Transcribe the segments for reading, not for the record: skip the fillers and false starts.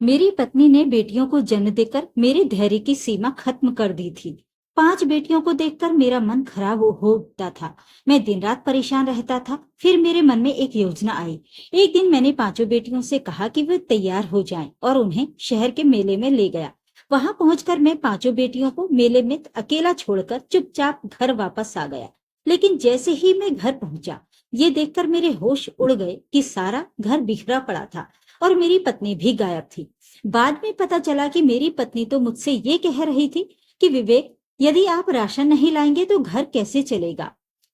मेरी पत्नी ने बेटियों को जन्म देकर मेरे धैर्य की सीमा खत्म कर दी थी। 5 बेटियों को देखकर मेरा मन खराब हो उठता था। मैं दिन रात परेशान रहता था। फिर मेरे मन में एक योजना आई। एक दिन मैंने 5 बेटियों से कहा कि वे तैयार हो जाएं और उन्हें शहर के मेले में ले गया। वहां पहुंचकर मैं 5 बेटियों को मेले में अकेला छोड़कर चुपचाप घर वापस आ गया। लेकिन जैसे ही मैं घर पहुंचा, ये देखकर मेरे होश उड़ गए कि सारा घर बिखरा पड़ा था और मेरी पत्नी भी गायब थी। बाद में पता चला कि मेरी पत्नी तो मुझसे ये कह रही थी कि विवेक, यदि आप राशन नहीं लाएंगे तो घर कैसे चलेगा।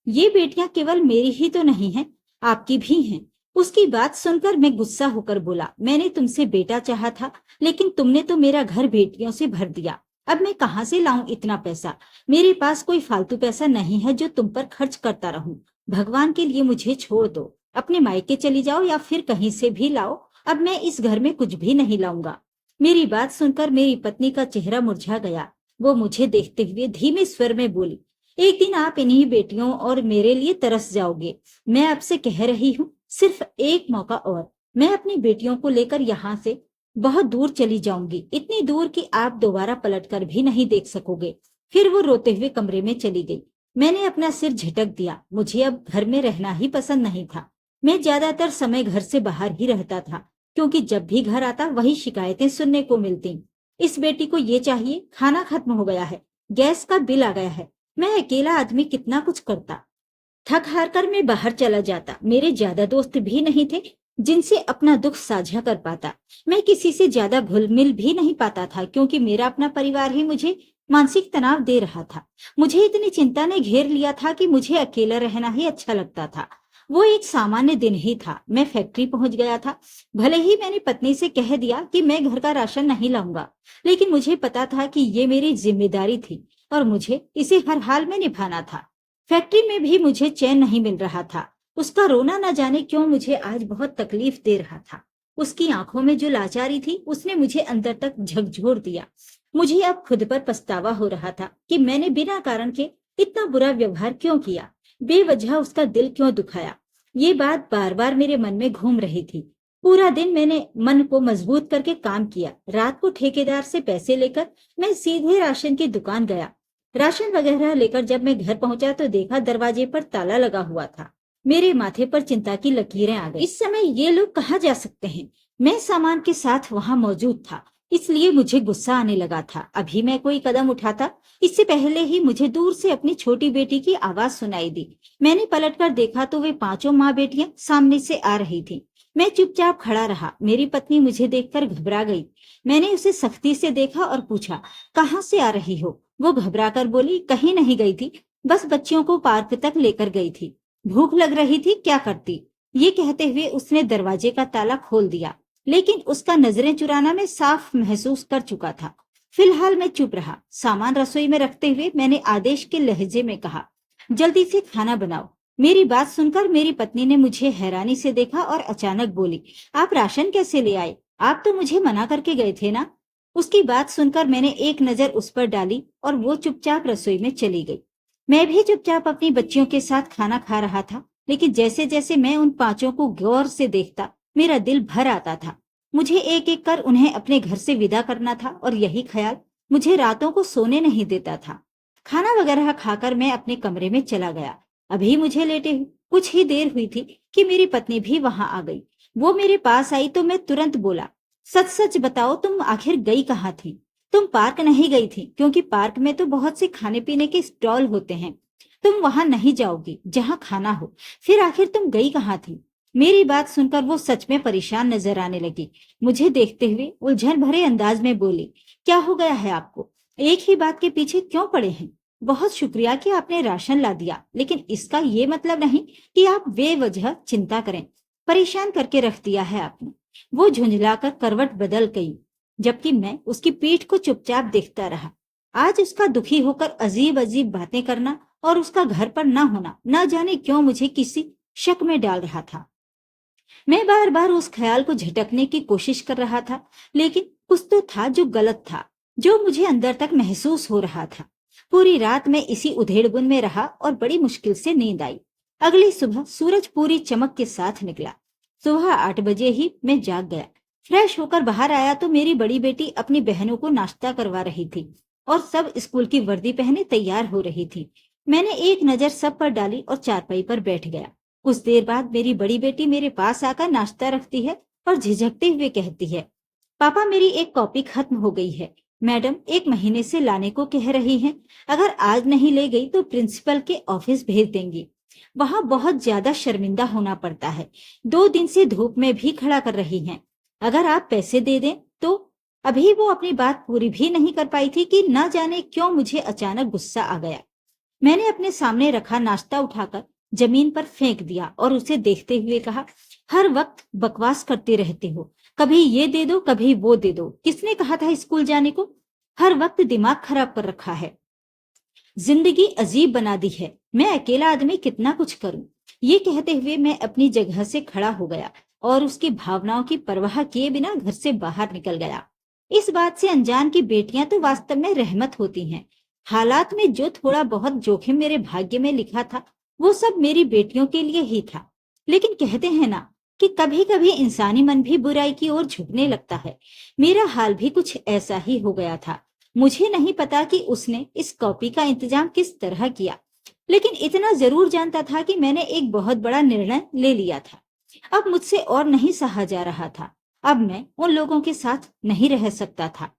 ये बेटियां केवल मेरी ही तो नहीं हैं, आपकी भी हैं। उसकी बात सुनकर मैं गुस्सा होकर बोला, मैंने तुमसे बेटा चाहा था, लेकिन तुमने तो मेरा घर बेटियों से भर दिया। अब मैं कहाँ से लाऊं इतना पैसा। मेरे पास कोई फालतू पैसा नहीं है जो तुम पर खर्च करता रहूं। भगवान के लिए मुझे छोड़ दो। अपने मायके चली जाओ या फिर कहीं से भी लाओ। अब मैं इस घर में कुछ भी नहीं लाऊंगा। मेरी बात सुनकर मेरी पत्नी का चेहरा मुरझा गया। वो मुझे देखते हुए धीमे स्वर में बोली, एक दिन आप इन्हीं बेटियों और मेरे लिए तरस जाओगे। मैं आपसे कह रही हूँ, सिर्फ एक मौका और। मैं अपनी बेटियों को लेकर यहाँ से बहुत दूर चली जाऊंगी, इतनी दूर कि आप दोबारा पलटकर भी नहीं देख सकोगे। फिर वो रोते हुए कमरे में चली गई। मैंने अपना सिर झटक दिया। मुझे अब घर में रहना ही पसंद नहीं था। मैं ज्यादातर समय घर से बाहर ही रहता था, क्योंकि जब भी घर आता वही शिकायतें सुनने को मिलती। इस बेटी को ये चाहिए, खाना खत्म हो गया है, गैस का बिल आ गया है। मैं अकेला आदमी कितना कुछ करता। थक हार कर मैं बाहर चला जाता। मेरे ज्यादा दोस्त भी नहीं थे जिनसे अपना दुख साझा कर पाता। मैं किसी से ज्यादा घुल मिल भी नहीं पाता था, क्योंकि मेरा अपना परिवार ही मुझे मानसिक तनाव दे रहा था। मुझे इतनी चिंता ने घेर लिया था कि मुझे अकेला रहना ही अच्छा लगता था। वो एक सामान्य दिन ही था। मैं फैक्ट्री पहुंच गया था। भले ही मैंने पत्नी से कह दिया कि मैं घर का राशन नहीं लाऊंगा, लेकिन मुझे पता था कि ये मेरी जिम्मेदारी थी और मुझे इसे हर हाल में निभाना था। फैक्ट्री में भी मुझे चैन नहीं मिल रहा था। उसका रोना न जाने क्यों मुझे आज बहुत तकलीफ दे रहा था। उसकी आंखों में जो लाचारी थी, उसने मुझे अंदर तक झकझोर दिया। मुझे अब खुद पर पछतावा हो रहा था कि मैंने बिना कारण के इतना बुरा व्यवहार क्यों किया, बेवजह उसका दिल क्यों दुखाया। ये बात बार बार मेरे मन में घूम रही थी। पूरा दिन मैंने मन को मजबूत करके काम किया। रात को ठेकेदार से पैसे लेकर मैं सीधे राशन की दुकान गया। राशन वगैरह लेकर जब मैं घर पहुंचा तो देखा दरवाजे पर ताला लगा हुआ था। मेरे माथे पर चिंता की लकीरें आ गई। इस समय ये लोग कहाँ जा सकते हैं। मैं सामान के साथ वहां मौजूद था, इसलिए मुझे गुस्सा आने लगा था। अभी मैं कोई कदम उठाता, इससे पहले ही मुझे दूर से अपनी छोटी बेटी की आवाज सुनाई दी। मैंने पलटकर देखा तो वे 5 माँ बेटियां सामने से आ रही थी। मैं चुपचाप खड़ा रहा। मेरी पत्नी मुझे देखकर घबरा गई। मैंने उसे सख्ती से देखा और पूछा, कहाँ से आ रही हो। वो घबराकर बोली, कहीं नहीं गई थी, बस बच्चियों को पार्क तक लेकर गई थी। भूख लग रही थी, क्या करती। ये कहते हुए उसने दरवाजे का ताला खोल दिया, लेकिन उसका नजरें चुराना मैं साफ महसूस कर चुका था। फिलहाल मैं चुप रहा। सामान रसोई में रखते हुए मैंने आदेश के लहजे में कहा, जल्दी से खाना बनाओ। मेरी बात सुनकर मेरी पत्नी ने मुझे हैरानी से देखा और अचानक बोली, आप राशन कैसे ले आए, आप तो मुझे मना करके गए थे ना। उसकी बात सुनकर मैंने एक नजर उस पर डाली और वो चुपचाप रसोई में चली गई। मैं भी चुपचाप अपनी बच्चियों के साथ खाना खा रहा था, लेकिन जैसे जैसे मैं उन 5 को गौर से देखता, मेरा दिल भर आता था। मुझे एक एक कर उन्हें अपने घर से विदा करना था और यही ख्याल मुझे रातों को सोने नहीं देता था। खाना वगैरह खाकर मैं अपने कमरे में चला गया। अभी मुझे लेटे कुछ ही देर हुई थी कि मेरी पत्नी भी वहां आ गई। वो मेरे पास आई तो मैं तुरंत बोला, सच सच बताओ, तुम आखिर गई कहाँ थी। तुम पार्क नहीं गई थी, क्योंकि पार्क में तो बहुत से खाने पीने के स्टॉल होते हैं। तुम वहां नहीं जाओगी जहां खाना हो। फिर आखिर तुम गई कहाँ थी। मेरी बात सुनकर वो सच में परेशान नजर आने लगी। मुझे देखते हुए उलझन भरे अंदाज में बोली, क्या हो गया है आपको, एक ही बात के पीछे क्यों पड़े हैं। बहुत शुक्रिया कि आपने राशन ला दिया, लेकिन इसका ये मतलब नहीं कि आप बेवजह चिंता करें। परेशान करके रख दिया है आपने। वो झुंझलाकर करवट बदल गई, जबकि मैं उसकी पीठ को चुपचाप देखता रहा। आज उसका दुखी होकर अजीब अजीब बातें करना और उसका घर पर न होना न जाने क्यों मुझे किसी शक में डाल रहा था। मैं बार बार उस ख्याल को झटकने की कोशिश कर रहा था, लेकिन कुछ तो था जो गलत था, जो मुझे अंदर तक महसूस हो रहा था। पूरी रात मैं इसी उधेड़बुन में रहा और बड़ी मुश्किल से नींद आई। अगली सुबह सूरज पूरी चमक के साथ निकला। सुबह 8 बजे ही मैं जाग गया। फ्रेश होकर बाहर आया तो मेरी बड़ी बेटी अपनी बहनों को नाश्ता करवा रही थी और सब स्कूल की वर्दी पहने तैयार हो रही थी। मैंने एक नजर सब पर डाली और चारपाई पर बैठ गया। कुछ देर बाद मेरी बड़ी बेटी मेरे पास आकर नाश्ता रखती है और झिझकते हुए कहती है, पापा मेरी एक कॉपी खत्म हो गई है। मैडम 1 महीने से लाने को कह रही हैं। अगर आज नहीं ले गई तो प्रिंसिपल के ऑफिस भेज देंगी। वहां बहुत ज्यादा शर्मिंदा होना पड़ता है। 2 दिन से धूप में भी खड़ा कर रही हैं। अगर आप पैसे दे दें तो। अभी वो अपनी बात पूरी भी नहीं कर पाई थी कि न जाने क्यों मुझे अचानक गुस्सा आ गया। मैंने अपने सामने रखा नाश्ता उठाकर जमीन पर फेंक दिया और उसे देखते हुए कहा, हर वक्त बकवास करते रहते हो। कभी ये दे दो कभी वो दे दो। किसने कहा था स्कूल जाने को? हर वक्त दिमाग खराब कर रखा है। जिंदगी अजीब बना दी है। मैं अकेला आदमी कितना कुछ करूं। ये कहते हुए मैं अपनी जगह से खड़ा हो गया और उसकी भावनाओं की परवाह किए बिना घर से बाहर निकल गया। इस बात से अनजान की बेटियां तो वास्तव में रहमत होती हैं। हालात में जो थोड़ा बहुत जोखिम मेरे भाग्य में लिखा था वो सब मेरी बेटियों के लिए ही था। लेकिन कहते हैं ना कि कभी कभी इंसानी मन भी बुराई की ओर झुकने लगता है। मेरा हाल भी कुछ ऐसा ही हो गया था। मुझे नहीं पता कि उसने इस कॉपी का इंतजाम किस तरह किया, लेकिन इतना जरूर जानता था कि मैंने एक बहुत बड़ा निर्णय ले लिया था। अब मुझसे और नहीं सहा जा रहा था। अब मैं उन लोगों के साथ नहीं रह सकता था।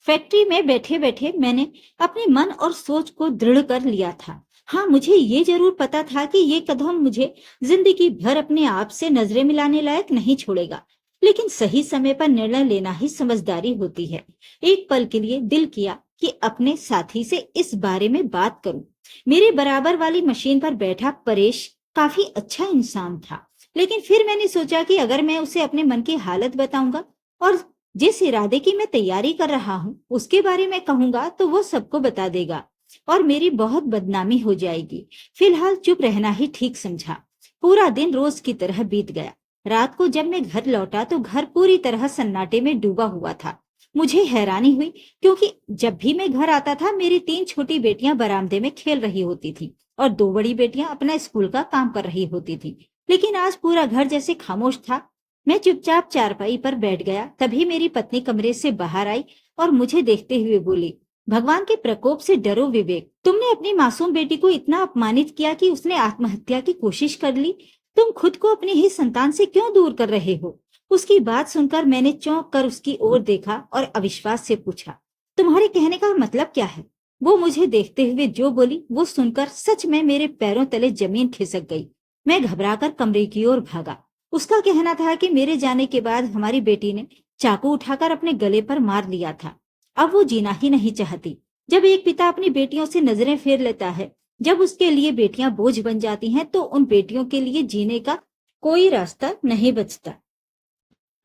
फैक्ट्री में बैठे बैठे मैंने अपने मन और सोच को दृढ़ कर लिया था। हाँ, मुझे ये जरूर पता था कि ये कदम मुझे जिंदगी भर अपने आप से नजरें मिलाने लायक नहीं छोड़ेगा, लेकिन सही समय पर निर्णय लेना ही समझदारी होती है। एक पल के लिए दिल किया कि अपने साथी से इस बारे में बात करूं। मेरे बराबर वाली मशीन पर बैठा परेश काफी अच्छा इंसान था, लेकिन फिर मैंने सोचा कि अगर मैं उसे अपने मन की हालत बताऊंगा और जिस इरादे की मैं तैयारी कर रहा हूँ उसके बारे में कहूंगा तो वो सबको बता देगा और मेरी बहुत बदनामी हो जाएगी। फिलहाल चुप रहना ही ठीक समझा। पूरा दिन रोज की तरह बीत गया। रात को जब मैं घर लौटा तो घर पूरी तरह सन्नाटे में डूबा हुआ था। मुझे हैरानी हुई क्योंकि जब भी मैं घर आता था मेरी 3 छोटी बेटियां बरामदे में खेल रही होती थी और 2 बड़ी बेटियां अपना स्कूल का काम कर रही होती थी। लेकिन आज पूरा घर जैसे खामोश था। मैं चुपचाप चारपाई पर बैठ गया। तभी मेरी पत्नी कमरे से बाहर आई और मुझे देखते हुए बोली, भगवान के प्रकोप से डरो विवेक। तुमने अपनी मासूम बेटी को इतना अपमानित किया कि उसने आत्महत्या की कोशिश कर ली। तुम खुद को अपनी ही संतान से क्यों दूर कर रहे हो? उसकी बात सुनकर मैंने चौंक कर उसकी ओर देखा और अविश्वास से पूछा, तुम्हारे कहने का मतलब क्या है? वो मुझे देखते हुए जो बोली वो सुनकर सच में मेरे पैरों तले जमीन खिसक गई। मैं घबराकर कमरे की ओर भागा। उसका कहना था कि मेरे जाने के बाद हमारी बेटी ने चाकू उठाकर अपने गले पर मार लिया था। अब वो जीना ही नहीं चाहती। जब एक पिता अपनी बेटियों से नजरें फेर लेता है, जब उसके लिए बेटियां बोझ बन जाती हैं, तो उन बेटियों के लिए जीने का कोई रास्ता नहीं बचता।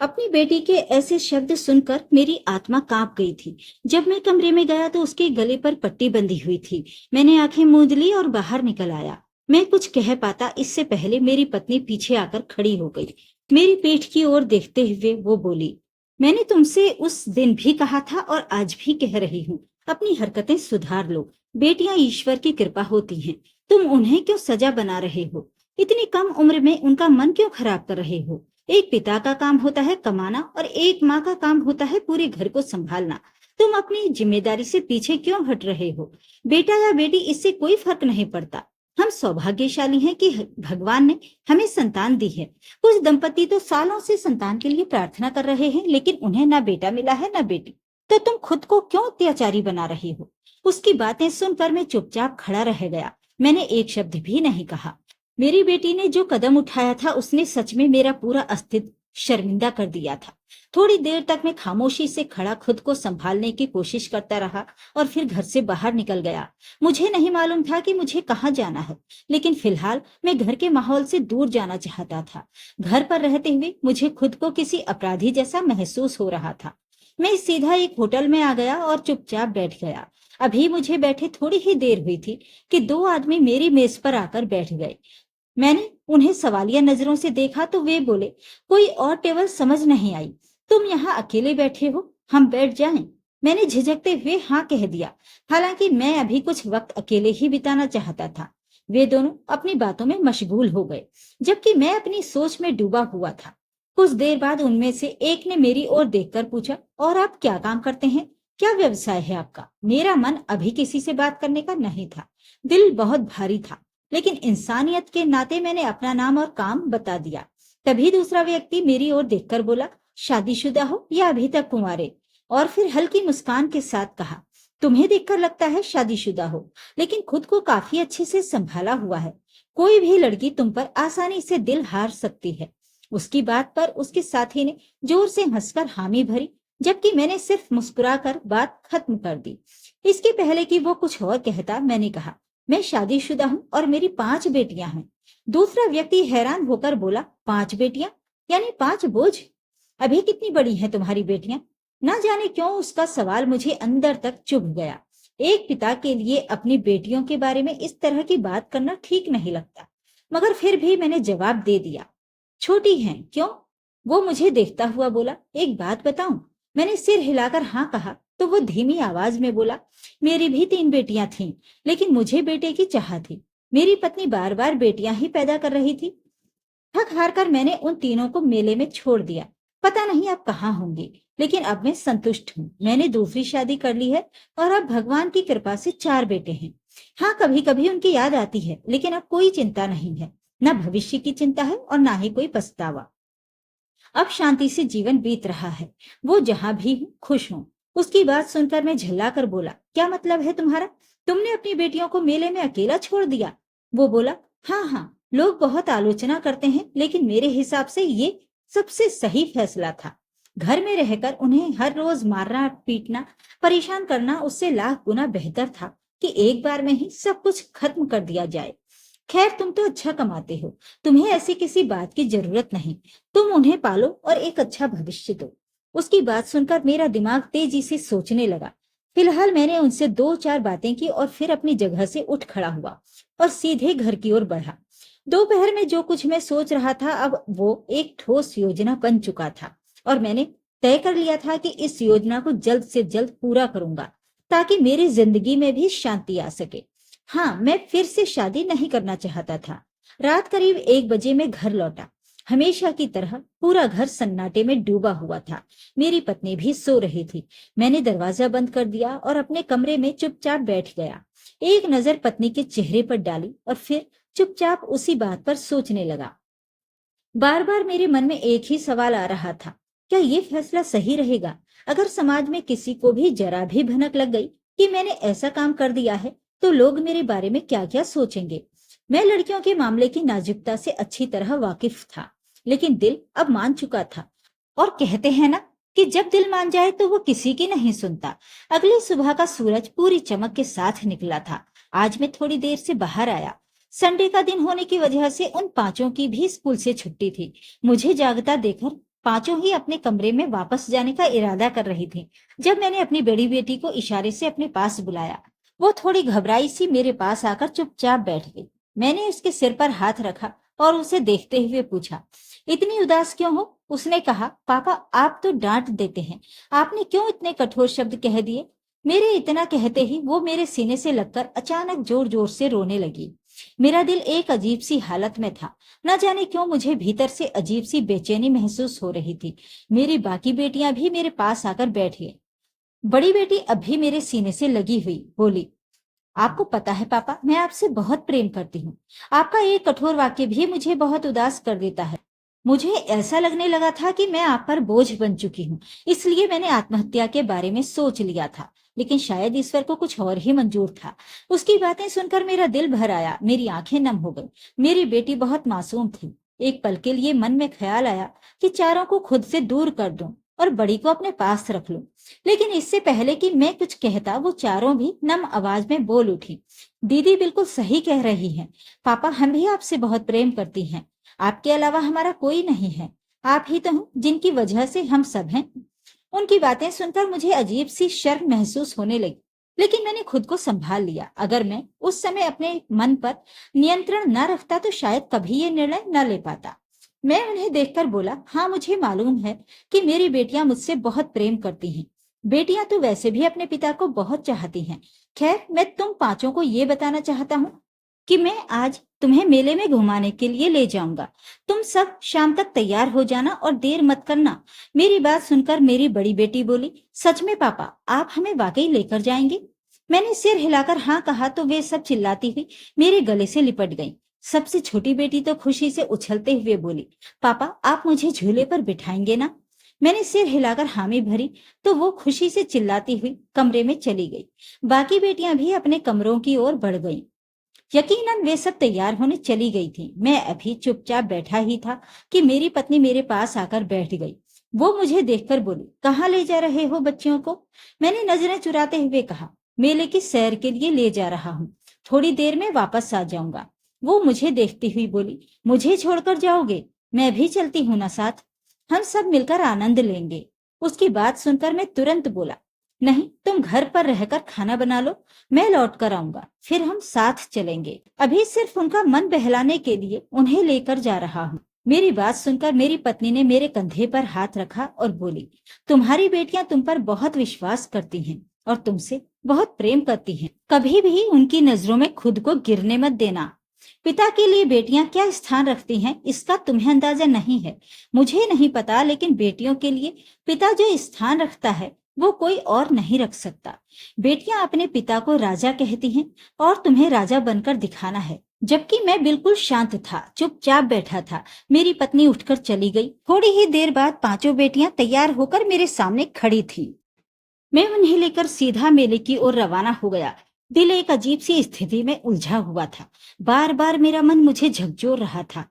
अपनी बेटी के ऐसे शब्द सुनकर मेरी आत्मा कांप गई थी। जब मैं कमरे में गया तो उसके गले पर पट्टी बंधी हुई थी। मैंने आंखें मूंद ली और बाहर निकल आया। मैं कुछ कह पाता इससे पहले मेरी पत्नी पीछे आकर खड़ी हो गई। मेरी पीठ की ओर देखते हुए वो बोली, मैंने तुमसे उस दिन भी कहा था और आज भी कह रही हूँ, अपनी हरकतें सुधार लो। बेटियां ईश्वर की कृपा होती हैं। तुम उन्हें क्यों सजा बना रहे हो? इतनी कम उम्र में उनका मन क्यों खराब कर रहे हो? एक पिता का काम होता है कमाना और एक माँ का काम होता है पूरे घर को संभालना। तुम अपनी जिम्मेदारी से पीछे क्यों हट रहे हो? बेटा या बेटी इससे कोई फर्क नहीं पड़ता। हम सौभाग्यशाली हैं कि भगवान ने हमें संतान दी है। कुछ दंपति तो सालों से संतान के लिए प्रार्थना कर रहे हैं, लेकिन उन्हें ना बेटा मिला है ना बेटी। तो तुम खुद को क्यों अत्याचारी बना रहे हो? उसकी बातें सुनकर मैं चुपचाप खड़ा रह गया। मैंने एक शब्द भी नहीं कहा। मेरी बेटी ने जो कदम उठाया था उसने सच में मेरा पूरा अस्तित्व शर्मिंदा कर दिया था। थोड़ी देर तक मैं खामोशी से खड़ा खुद को संभालने की कोशिश करता रहा और फिर घर से बाहर निकल गया। मुझे नहीं मालूम था कि मुझे कहाँ जाना है, लेकिन फिलहाल मैं घर के माहौल से दूर जाना चाहता था। घर पर रहते हुए मुझे खुद को किसी अपराधी जैसा महसूस हो रहा था। मैं सीधा एक होटल में आ गया और चुपचाप बैठ गया। अभी मुझे बैठे थोड़ी ही देर हुई थी कि 2 आदमी मेरी मेज पर आकर बैठ गए। मैंने उन्हें सवालिया नजरों से देखा तो वे बोले, कोई और टेबल समझ नहीं आई। तुम यहाँ अकेले बैठे हो, हम बैठ जाएं? मैंने झिझकते हुए हाँ कह दिया। हालांकि मैं अभी कुछ वक्त अकेले ही बिताना चाहता था। वे दोनों अपनी बातों में मशगूल हो गए, जबकि मैं अपनी सोच में डूबा हुआ था। कुछ देर बाद उनमें से एक ने मेरी ओर देखकर पूछा, और आप क्या काम करते हैं? क्या व्यवसाय है आपका? मेरा मन अभी किसी से बात करने का नहीं था। दिल बहुत भारी था, लेकिन इंसानियत के नाते मैंने अपना नाम और काम बता दिया। तभी दूसरा व्यक्ति मेरी ओर देखकर बोला, शादीशुदा हो या अभी तक कुंवारे? और फिर हल्की मुस्कान के साथ कहा, तुम्हें देखकर लगता है शादीशुदा हो, लेकिन खुद को काफी अच्छे से संभाला हुआ है। कोई भी लड़की तुम पर आसानी से दिल हार सकती है। उसकी बात पर उसके साथी ने जोर से हंसकर हामी भरी, जबकि मैंने सिर्फ मुस्कुराकर बात खत्म कर दी। इसके पहले कि वो कुछ और कहता, मैंने कहा, मैं शादीशुदा हूँ और मेरी 5 बेटियां हैं। दूसरा व्यक्ति हैरान होकर बोला, 5 बेटियां? यानी 5 बोझ? अभी कितनी बड़ी हैं तुम्हारी बेटियां? ना जाने क्यों उसका सवाल मुझे अंदर तक चुभ गया। एक पिता के लिए अपनी बेटियों के बारे में इस तरह की बात करना ठीक नहीं लगता, मगर फिर भी मैंने जवाब दे दिया, छोटी हैं। क्यों? वो मुझे देखता हुआ बोला, एक बात बताऊं? मैंने सिर हिलाकर हाँ कहा तो वो धीमी आवाज में बोला, मेरी भी 3 बेटियां थीं, लेकिन मुझे बेटे की चाह थी। मेरी पत्नी बार बार बेटियां ही पैदा कर रही थी। थक हार कर मैंने उन तीनों को मेले में छोड़ दिया। पता नहीं अब कहाँ होंगी, लेकिन अब मैं संतुष्ट हूँ। मैंने दूसरी शादी कर ली है और अब भगवान की कृपा से 4 बेटे हैं। हाँ, कभी कभी उनकी याद आती है, लेकिन अब कोई चिंता नहीं है। न भविष्य की चिंता है और ना ही कोई पछतावा। अब शांति से जीवन बीत रहा है। वो जहां भी हूँ खुश हूँ। उसकी बात सुनकर मैं झल्लाकर बोला, क्या मतलब है तुम्हारा? तुमने अपनी बेटियों को मेले में अकेला छोड़ दिया? वो बोला, हाँ हाँ, लोग बहुत आलोचना करते हैं, लेकिन मेरे हिसाब से ये सबसे सही फैसला था। घर में रहकर उन्हें हर रोज मारना पीटना परेशान करना उससे लाख गुना बेहतर था कि एक बार में ही सब कुछ खत्म कर दिया जाए। खैर, तुम तो अच्छा कमाते हो, तुम्हें ऐसी किसी बात की जरूरत नहीं। तुम उन्हें पालो और एक अच्छा भविष्य दो। उसकी बात सुनकर मेरा दिमाग तेजी से सोचने लगा। फिलहाल मैंने उनसे 2-4 बातें की और फिर अपनी जगह से उठ खड़ा हुआ और सीधे घर की ओर बढ़ा। दोपहर में जो कुछ मैं सोच रहा था, अब वो एक ठोस योजना बन चुका था और मैंने तय कर लिया था कि इस योजना को जल्द से जल्द पूरा करूंगा, ताकि मेरी जिंदगी में भी शांति आ सके। हाँ, मैं फिर से शादी नहीं करना चाहता था। रात करीब 1 बजे मैं घर लौटा। हमेशा की तरह पूरा घर सन्नाटे में डूबा हुआ था। मेरी पत्नी भी सो रही थी। मैंने दरवाजा बंद कर दिया और अपने कमरे में चुपचाप बैठ गया। एक नजर पत्नी के चेहरे पर डाली और फिर चुपचाप उसी बात पर सोचने लगा। बार बार मेरे मन में एक ही सवाल आ रहा था, क्या ये फैसला सही रहेगा? अगर समाज में किसी को भी जरा भी भनक लग गई कि मैंने ऐसा काम कर दिया है, तो लोग मेरे बारे में क्या क्या सोचेंगे? मैं लड़कियों के मामले की नाजुकता से अच्छी तरह वाकिफ था, लेकिन दिल अब मान चुका था। और कहते हैं ना कि जब दिल मान जाए तो वो किसी की नहीं सुनता। अगली सुबह का सूरज पूरी चमक के साथ निकला था। आज मैं थोड़ी देर से बाहर आया। संडे का दिन होने की वजह से उन 5 की भी स्कूल से छुट्टी थी। मुझे जागता देखकर 5 ही अपने कमरे में वापस जाने का इरादा कर रही थी, जब मैंने अपनी बड़ी बेटी को इशारे से अपने पास बुलाया। वो थोड़ी घबराई सी मेरे पास आकर चुपचाप बैठ गई। मैंने उसके सिर पर हाथ रखा और उसे देखते हुए पूछा, इतनी उदास क्यों हो? उसने कहा, पापा आप तो डांट देते हैं, आपने क्यों इतने कठोर शब्द कह दिए? मेरे इतना कहते ही वो मेरे सीने से लगकर अचानक जोर जोर से रोने लगी। मेरा दिल एक अजीब सी हालत में था। न जाने क्यों मुझे भीतर से अजीब सी बेचैनी महसूस हो रही थी। मेरी बाकी बेटियां भी मेरे पास आकर बैठ गई। बड़ी बेटी अभी मेरे सीने से लगी हुई बोली, आपको पता है पापा, मैं आपसे बहुत प्रेम करती हूँ। आपका एक कठोर वाक्य भी मुझे बहुत उदास कर देता है। मुझे ऐसा लगने लगा था कि मैं आप पर बोझ बन चुकी हूँ, इसलिए मैंने आत्महत्या के बारे में सोच लिया था। लेकिन शायद ईश्वर को कुछ और ही मंजूर था। उसकी बातें सुनकर मेरा दिल भर आया, मेरी आंखें नम हो गई। मेरी बेटी बहुत मासूम थी। एक पल के लिए मन में ख्याल आया कि चारों को खुद से दूर कर दूं और बड़ी को अपने पास रख लूं। लेकिन इससे पहले कि मैं कुछ कहता, वो चारों भी नम आवाज में बोल उठी, दीदी बिल्कुल सही कह रही हैं। पापा, हम भी आपसे बहुत प्रेम करती हैं। आपके अलावा हमारा कोई नहीं है। आप ही तो हैं जिनकी वजह से हम सब हैं। उनकी बातें सुनकर मुझे अजीब सी शर्म महसूस होने लगी, लेकिन मैंने खुद को संभाल लिया। अगर मैं उस समय अपने मन पर नियंत्रण न रखता तो शायद कभी ये निर्णय न ले पाता। मैं उन्हें देखकर बोला, हाँ मुझे मालूम है कि मेरी बेटियां मुझसे बहुत प्रेम करती हैं। बेटियां तो वैसे भी अपने पिता को बहुत चाहती हैं। खैर, मैं तुम 5 को ये बताना चाहता हूँ कि मैं आज तुम्हें मेले में घुमाने के लिए ले जाऊंगा। तुम सब शाम तक तैयार हो जाना और देर मत करना। मेरी बात सुनकर मेरी बड़ी बेटी बोली, सच में पापा, आप हमें वाकई लेकर जाएंगे? मैंने सिर हिलाकर हाँ कहा तो वे सब चिल्लाती हुई मेरे गले से लिपट गईं। सबसे छोटी बेटी तो खुशी से उछलते हुए बोली, पापा आप मुझे झूले पर बिठाएंगे ना? मैंने सिर हिलाकर हामी भरी तो वो खुशी से चिल्लाती हुई कमरे में चली गई। बाकी बेटियां भी अपने कमरों की ओर बढ़ गईं। यकीनन वे सब तैयार होने चली गई थी। मैं अभी चुपचाप बैठा ही था कि मेरी पत्नी मेरे पास आकर बैठ गई। वो मुझे देखकर बोली, कहाँ ले जा रहे हो बच्चियों को? मैंने नजरें चुराते हुए कहा, मेले की सैर के लिए ले जा रहा हूँ, थोड़ी देर में वापस आ जाऊंगा। वो मुझे देखती हुई बोली, मुझे छोड़कर जाओगे? मैं भी चलती हूँ ना साथ, हम सब मिलकर आनंद लेंगे। उसकी बात सुनकर मैं तुरंत बोला, नहीं, तुम घर पर रहकर खाना बना लो, मैं लौट कर आऊंगा, फिर हम साथ चलेंगे। अभी सिर्फ उनका मन बहलाने के लिए उन्हें लेकर जा रहा हूँ। मेरी बात सुनकर मेरी पत्नी ने मेरे कंधे पर हाथ रखा और बोली, तुम्हारी बेटियां तुम पर बहुत विश्वास करती हैं और तुमसे बहुत प्रेम करती हैं। कभी भी उनकी नजरों में खुद को गिरने मत देना। पिता के लिए बेटियां क्या स्थान रखती हैं इसका तुम्हें अंदाजा नहीं है। मुझे नहीं पता, लेकिन बेटियों के लिए पिता जो स्थान रखता है वो कोई और नहीं रख सकता। बेटियां अपने पिता को राजा कहती हैं और तुम्हें राजा बनकर दिखाना है। जबकि मैं बिल्कुल शांत था, चुपचाप बैठा था। मेरी पत्नी उठकर चली गई। थोड़ी ही देर बाद पांचों बेटियां तैयार होकर मेरे सामने खड़ी थी। मैं उन्हें लेकर सीधा मेले की ओर रवाना हो गया। दिल एक अजीब सी स्थिति में उलझा हुआ था। बार बार मेरा मन मुझे झकझोर रहा था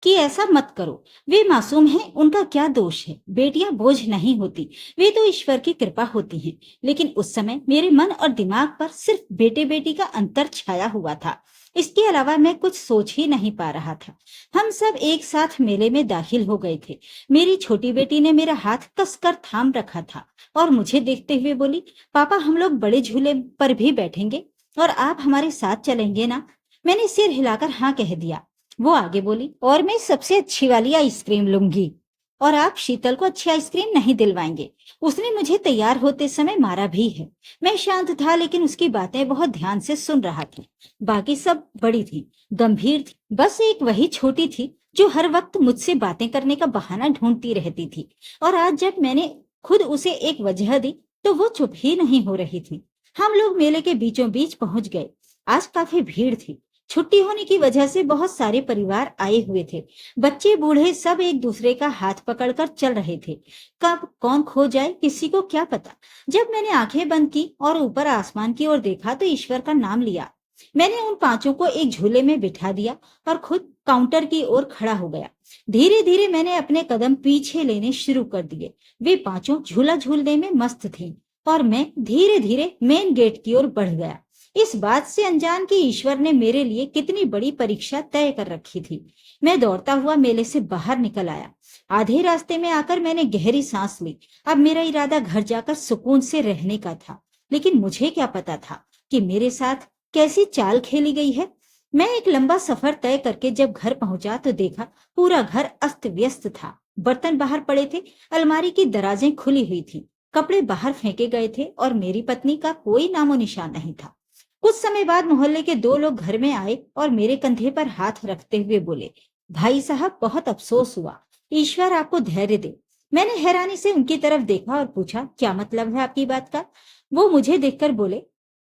कि ऐसा मत करो, वे मासूम हैं, उनका क्या दोष है? बेटियां बोझ नहीं होती, वे तो ईश्वर की कृपा होती हैं। लेकिन उस समय मेरे मन और दिमाग पर सिर्फ बेटे बेटी का अंतर छाया हुआ था। इसके अलावा मैं कुछ सोच ही नहीं पा रहा था। हम सब एक साथ मेले में दाखिल हो गए थे। मेरी छोटी बेटी ने मेरा हाथ कसकर थाम रखा था और मुझे देखते हुए बोली, पापा हम लोग बड़े झूले पर भी बैठेंगे और आप हमारे साथ चलेंगे ना? मैंने सिर हिलाकर हाँ कह दिया। वो आगे बोली, और मैं सबसे अच्छी वाली आइसक्रीम लूंगी और आप शीतल को अच्छी आइसक्रीम नहीं दिलवाएंगे। उसने मुझे तैयार होते समय मारा भी है। मैं शांत था लेकिन उसकी बातें बहुत ध्यान से सुन रहा था। बाकी सब बड़ी थी, गंभीर थी, बस एक वही छोटी थी जो हर वक्त मुझसे बातें करने का बहाना ढूंढती रहती थी। और आज जब मैंने खुद उसे एक वजह दी तो वो चुप ही नहीं हो रही थी। हम लोग मेले के बीचों बीच पहुंच गए। आज काफी भीड़ थी। छुट्टी होने की वजह से बहुत सारे परिवार आए हुए थे। बच्चे बूढ़े सब एक दूसरे का हाथ पकड़कर चल रहे थे। कब कौन खो जाए किसी को क्या पता। जब मैंने आंखें बंद की और ऊपर आसमान की ओर देखा तो ईश्वर का नाम लिया। मैंने उन पांचों को एक झूले में बिठा दिया और खुद काउंटर की ओर खड़ा हो गया। धीरे धीरे मैंने अपने कदम पीछे लेने शुरू कर दिए। वे पांचों झूला झूलने में मस्त थी और मैं धीरे धीरे मेन गेट की ओर बढ़ गया। इस बात से अनजान कि ईश्वर ने मेरे लिए कितनी बड़ी परीक्षा तय कर रखी थी। मैं दौड़ता हुआ मेले से बाहर निकल आया। आधे रास्ते में आकर मैंने गहरी सांस ली। अब मेरा इरादा घर जाकर सुकून से रहने का था। लेकिन मुझे क्या पता था कि मेरे साथ कैसी चाल खेली गई है। मैं एक लंबा सफर तय करके जब घर पहुंचा तो देखा पूरा घर अस्त व्यस्त था। बर्तन बाहर पड़े थे, अलमारी की दराजें खुली हुई थी, कपड़े बाहर फेंके गए थे और मेरी पत्नी का कोई नामो निशान नहीं था। कुछ समय बाद मोहल्ले के दो लोग घर में आए और मेरे कंधे पर हाथ रखते हुए बोले, भाई साहब बहुत अफसोस हुआ, ईश्वर आपको धैर्य दे। मैंने हैरानी से उनकी तरफ देखा और पूछा, क्या मतलब है आपकी बात का? वो मुझे देखकर बोले,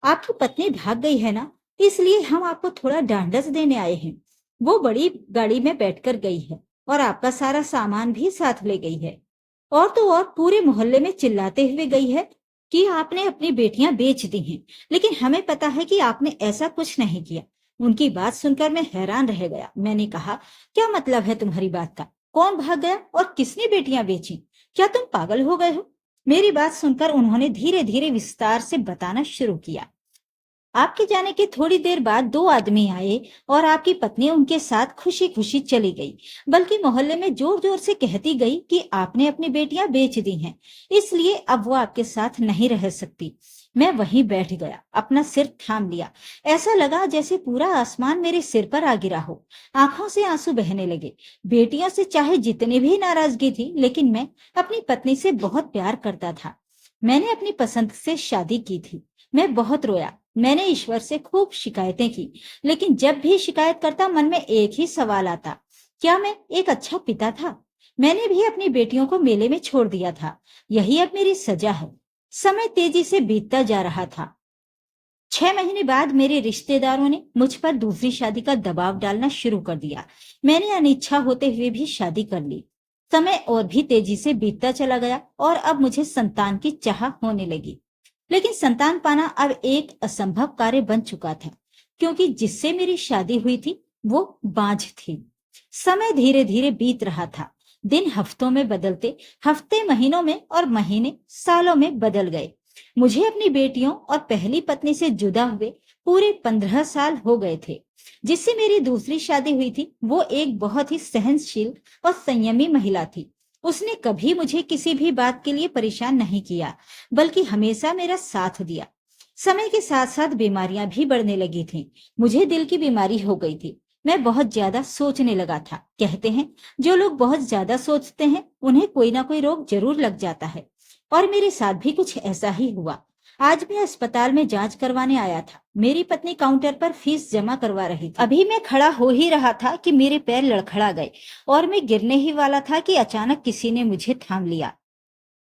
आपकी पत्नी भाग गई है ना, इसलिए हम आपको थोड़ा ढांढस देने आए हैं। वो बड़ी गाड़ी में बैठकर गई है और आपका सारा सामान भी साथ ले गई है। और तो और पूरे मोहल्ले में चिल्लाते हुए गई है कि आपने अपनी बेटियां बेच दी हैं। लेकिन हमें पता है कि आपने ऐसा कुछ नहीं किया। उनकी बात सुनकर मैं हैरान रह गया। मैंने कहा, क्या मतलब है तुम्हारी बात का? कौन भाग गया और किसने बेटियां बेची? क्या तुम पागल हो गए हो? मेरी बात सुनकर उन्होंने धीरे धीरे विस्तार से बताना शुरू किया। आपके जाने के थोड़ी देर बाद दो आदमी आए और आपकी पत्नी उनके साथ खुशी खुशी चली गई। बल्कि मोहल्ले में जोर जोर से कहती गई कि आपने अपनी बेटियां बेच दी हैं, इसलिए अब वो आपके साथ नहीं रह सकती। मैं वहीं बैठ गया, अपना सिर थाम लिया। ऐसा लगा जैसे पूरा आसमान मेरे सिर पर आ गिरा हो। आंखों से आंसू बहने लगे। बेटियों से चाहे जितनी भी नाराजगी थी, लेकिन मैं अपनी पत्नी से बहुत प्यार करता था। मैंने अपनी पसंद से शादी की थी। मैं बहुत रोया। मैंने ईश्वर से खूब शिकायतें की, लेकिन जब भी शिकायत करता मन में एक ही सवाल आता, क्या मैं एक अच्छा पिता था? मैंने भी अपनी बेटियों को मेले में छोड़ दिया था। यही अब मेरी सजा है। समय तेजी से बीतता जा रहा था। 6 महीने बाद मेरे रिश्तेदारों ने मुझ पर दूसरी शादी का दबाव डालना शुरू कर दिया। मैंने अनिच्छा होते हुए भी शादी कर ली। समय और भी तेजी से बीतता चला गया और अब मुझे संतान की चाह होने लगी। लेकिन संतान पाना अब एक असंभव कार्य बन चुका था, क्योंकि जिससे मेरी शादी हुई थी वो बांझ थी। समय धीरे धीरे बीत रहा था। दिन हफ्तों में बदलते, हफ्ते महीनों में और महीने सालों में बदल गए। मुझे अपनी बेटियों और पहली पत्नी से जुदा हुए पूरे 15 साल हो गए थे। जिससे मेरी दूसरी शादी हुई थी वो एक बहुत ही सहनशील और संयमी महिला थी। उसने कभी मुझे किसी भी बात के लिए परेशान नहीं किया, बल्कि हमेशा मेरा साथ दिया। समय के साथ साथ बीमारियां भी बढ़ने लगी थीं। मुझे दिल की बीमारी हो गई थी। मैं बहुत ज्यादा सोचने लगा था। कहते हैं, जो लोग बहुत ज्यादा सोचते हैं उन्हें कोई ना कोई रोग जरूर लग जाता है, और मेरे साथ भी कुछ ऐसा ही हुआ। आज मैं अस्पताल में जांच करवाने आया था। मेरी पत्नी काउंटर पर फीस जमा करवा रही थी। अभी मैं खड़ा हो ही रहा था कि मेरे पैर लड़खड़ा गए और मैं गिरने ही वाला था कि अचानक किसी ने मुझे थाम लिया।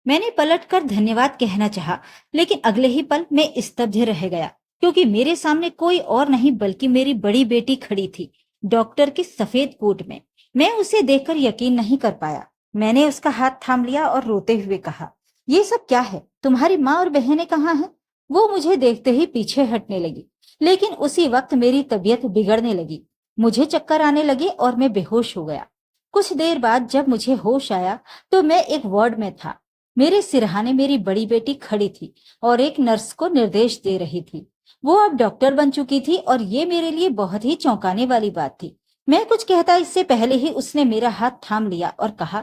मैंने पलटकर धन्यवाद कहना चाहा, लेकिन अगले ही पल मैं स्तब्ध रह गया, क्योंकि मेरे सामने कोई और नहीं बल्कि मेरी बड़ी बेटी खड़ी थी, डॉक्टर की सफेद कोट में। मैं उसे देखकर यकीन नहीं कर पाया। मैंने उसका हाथ थाम लिया और रोते हुए कहा, ये सब क्या है? तुम्हारी माँ और बहनें कहाँ हैं? वो मुझे देखते ही पीछे हटने लगी, लेकिन उसी वक्त मेरी तबीयत बिगड़ने लगी। मुझे चक्कर आने लगे और मैं बेहोश हो गया। कुछ देर बाद जब मुझे होश आया तो मैं एक वार्ड में था। मेरे सिरहाने मेरी बड़ी बेटी खड़ी थी और एक नर्स को निर्देश दे रही थी। वो अब डॉक्टर बन चुकी थी और ये मेरे लिए बहुत ही चौंकाने वाली बात थी। मैं कुछ कहता इससे पहले ही उसने मेरा हाथ थाम लिया और कहा,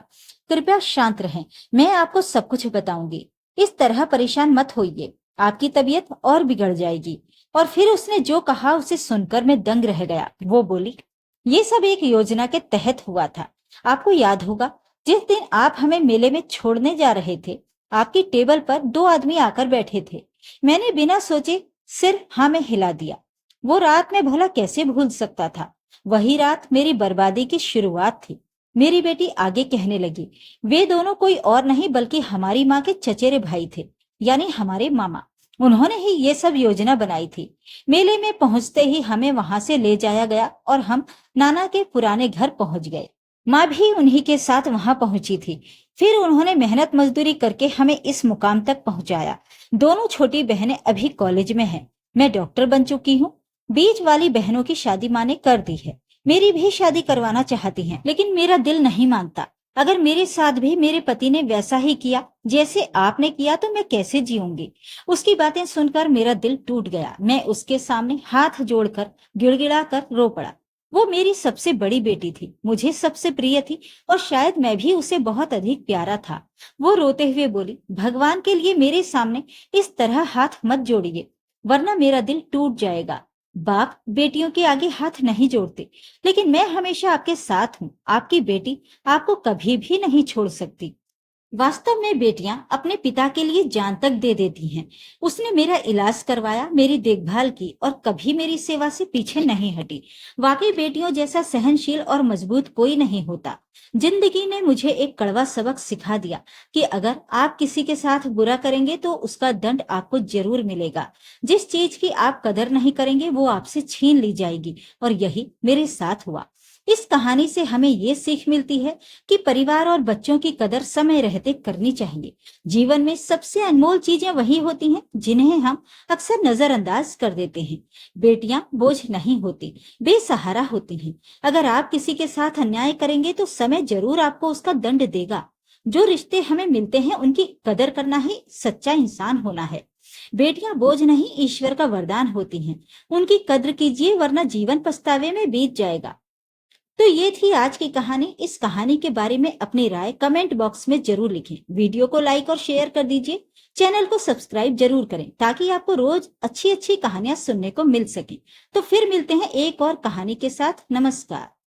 कृपया शांत रहें, मैं आपको सब कुछ बताऊंगी। इस तरह परेशान मत होइए, आपकी तबीयत और बिगड़ जाएगी। और फिर उसने जो कहा उसे सुनकर मैं दंग रह गया। वो बोली, ये सब एक योजना के तहत हुआ था। आपको याद होगा, जिस दिन आप हमें मेले में छोड़ने जा रहे थे, आपकी टेबल पर 2 आदमी आकर बैठे थे। मैंने बिना सोचे सिर हाँ में हिला दिया। वो रात में भला कैसे भूल सकता था? वही रात मेरी बर्बादी की शुरुआत थी। मेरी बेटी आगे कहने लगी, वे दोनों कोई और नहीं बल्कि हमारी माँ के चचेरे भाई थे, यानी हमारे मामा। उन्होंने ही ये सब योजना बनाई थी। मेले में पहुंचते ही हमें वहां से ले जाया गया और हम नाना के पुराने घर पहुंच गए। माँ भी उन्हीं के साथ वहां पहुंची थी। फिर उन्होंने मेहनत मजदूरी करके हमें इस मुकाम तक पहुंचाया। दोनों छोटी बहनें अभी कॉलेज में हैं। मैं डॉक्टर बन चुकी हूँ। बीच वाली बहनों की शादी माँ ने कर दी है। मेरी भी शादी करवाना चाहती हैं, लेकिन मेरा दिल नहीं मानता। अगर मेरे साथ भी मेरे पति ने वैसा ही किया जैसे आपने किया तो मैं कैसे जीऊंगी? उसकी बातें सुनकर मेरा दिल टूट गया। मैं उसके सामने हाथ जोड़कर गिड़गिड़ा कर रो पड़ा। वो मेरी सबसे बड़ी बेटी थी, मुझे सबसे प्रिय थी और शायद मैं भी उसे बहुत अधिक प्यारा था। वो रोते हुए बोली, भगवान के लिए मेरे सामने इस तरह हाथ मत जोड़िए, वरना मेरा दिल टूट जाएगा। बाप बेटियों के आगे हाथ नहीं जोड़ते, लेकिन मैं हमेशा आपके साथ हूँ। आपकी बेटी आपको कभी भी नहीं छोड़ सकती। वास्तव में बेटियां अपने पिता के लिए जान तक दे देती हैं। उसने मेरा इलाज करवाया, मेरी देखभाल की और कभी मेरी सेवा से पीछे नहीं हटी। वाकई बेटियों जैसा सहनशील और मजबूत कोई नहीं होता। जिंदगी ने मुझे एक कड़वा सबक सिखा दिया कि अगर आप किसी के साथ बुरा करेंगे तो उसका दंड आपको जरूर मिलेगा। जिस चीज की आप कदर नहीं करेंगे वो आपसे छीन ली जाएगी, और यही मेरे साथ हुआ। इस कहानी से हमें ये सीख मिलती है कि परिवार और बच्चों की कदर समय रहते करनी चाहिए। जीवन में सबसे अनमोल चीजें वही होती हैं जिन्हें हम अक्सर नजरअंदाज कर देते हैं। बेटियां बोझ नहीं होती, बेसहारा होती हैं। अगर आप किसी के साथ अन्याय करेंगे तो समय जरूर आपको उसका दंड देगा। जो रिश्ते हमें मिलते हैं उनकी कदर करना ही सच्चा इंसान होना है। बेटियां बोझ नहीं, ईश्वर का वरदान होती हैं। उनकी कद्र कीजिए, वरना जीवन पछतावे में बीत जाएगा। तो ये थी आज की कहानी। इस कहानी के बारे में अपनी राय कमेंट बॉक्स में जरूर लिखें। वीडियो को लाइक और शेयर कर दीजिए। चैनल को सब्सक्राइब जरूर करें ताकि आपको रोज अच्छी अच्छी कहानियां सुनने को मिल सके। तो फिर मिलते हैं एक और कहानी के साथ। नमस्कार।